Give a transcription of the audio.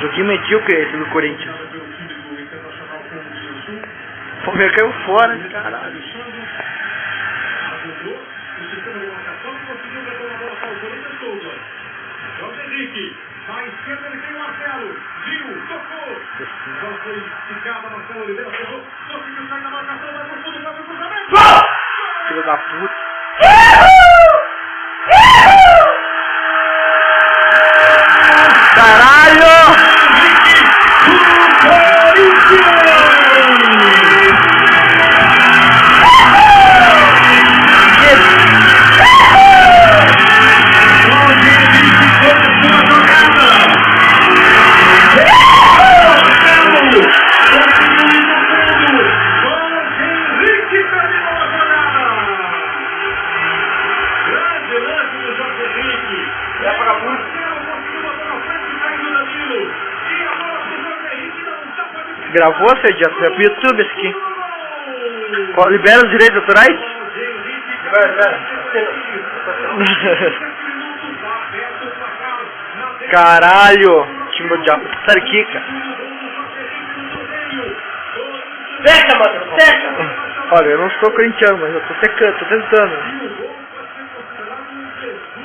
Joguinho medíocre esse do Corinthians. O Palmeiras caiu fora, caralho. Jorge Henrique, na esquerda ele tem o Marcelo, Gil, tocou, já foi esticada, Marcelo Oliveira pegou, conseguiu sair da marcação, vai pro fundo, vai pro cruzamento! Filho da puta. Caralho! Gravou, Serginho? É pro YouTube esse aqui. Libera os direitos autorais? Libera. Caralho! Time do diabo. Sai aqui, cara. Seca, mano, seca! Olha, eu não sou corintiano, mas eu tô secando, tô tentando.